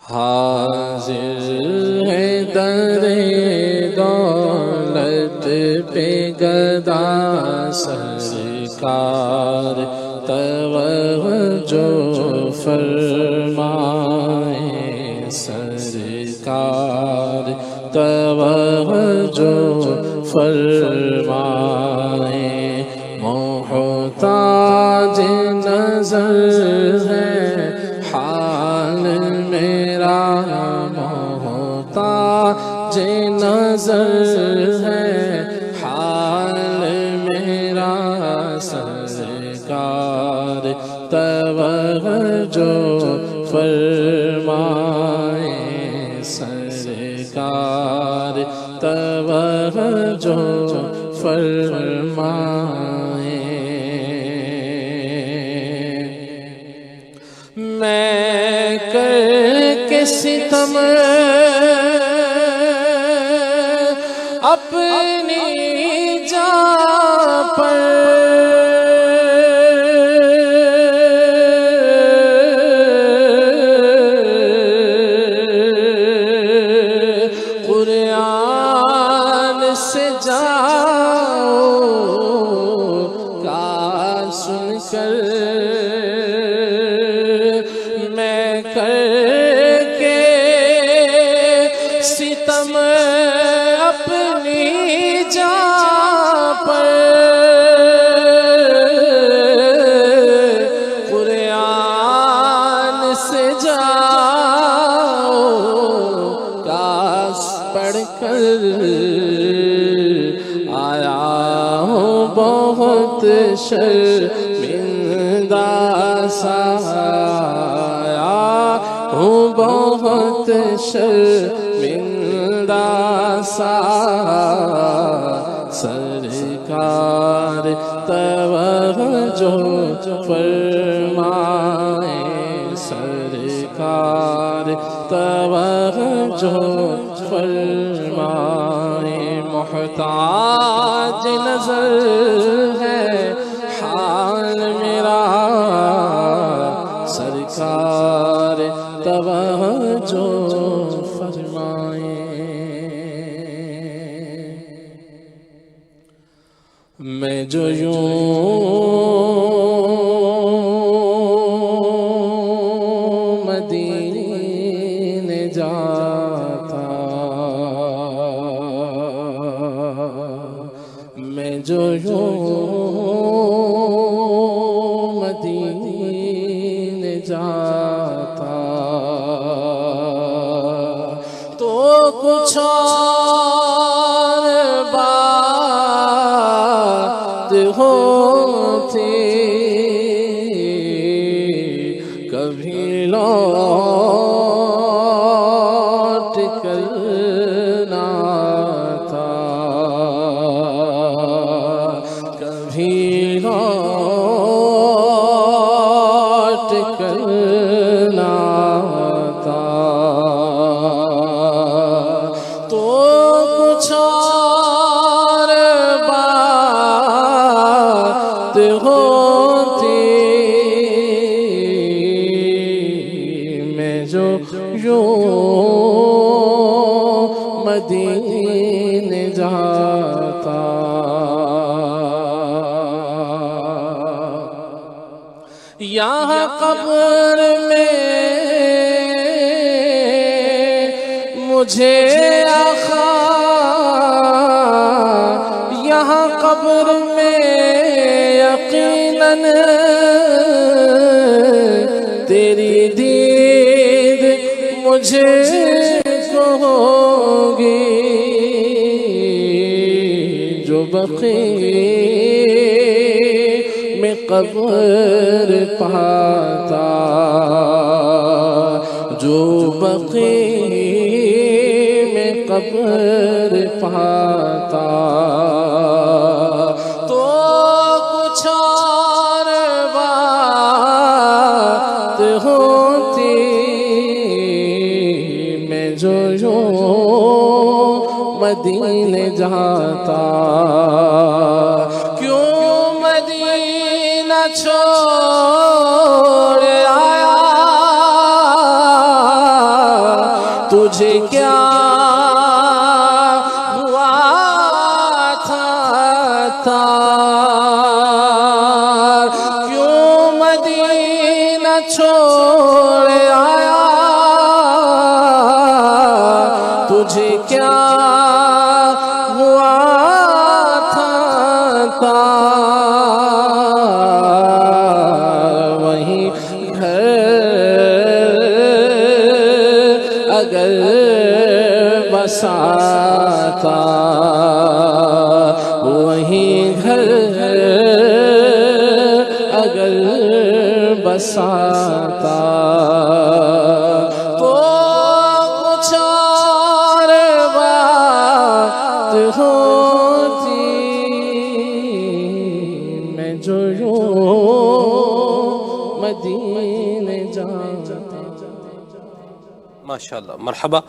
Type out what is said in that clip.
حاضر ہے در دولت پہ گدا سرکار توجہ فرمائے سرکار توجہ فرمائے محتاج نظر ہے حال میرا محتاج نظر ہے حال میرا سرکار توجہ فرمائے سرکار توجہ فرمائے میں کر کے ستم اپنی جان پر قرآن سے جاؤ کا سن کر میں کر کے ستم اپنی جان پر قرآن سے جاؤ کاش پڑھ کر آیا ہوں بہت شرمندہ سا آیا ہوں بہت شرمندہ سا سرکار توجہ فرمائے سرکار توجہ فرمائے محتاج نظر ہے حال میرا سرکار توجہ فرمائے میں جو یوں مدینے جاتا میں جو یوں مدینے جاتا تو کچھ اور بات ہوتی کبھی لوٹ کر نہ تھا کبھی لوٹ کر نہ تھا تو کچھ اور بات ہوتی میں جو یوں مدینے جاتا یہاں قبر میں مجھے آقا یہاں قبر میں یقیناً تیری دید مجھے کو ہوگی جو بقیع میں قبر پاتا جو بقیع میں قبر پاتا تو کچھ اور بات ہوتی میں جو یوں مدینے جاتا کیوں مدینہ چھوڑ آیا تجھے کیا ہوا تھا تار، کیوں مدینہ چھوڑ آیا، تجھے کیا ہوا تھا تار، وہیں گھر اگر بساتا، وہیں گھر اگر بساتا، تو کچھ اور بات ہوتی، میں جو یوں مدینے جاتا۔ ماشاءاللہ، مرحبا۔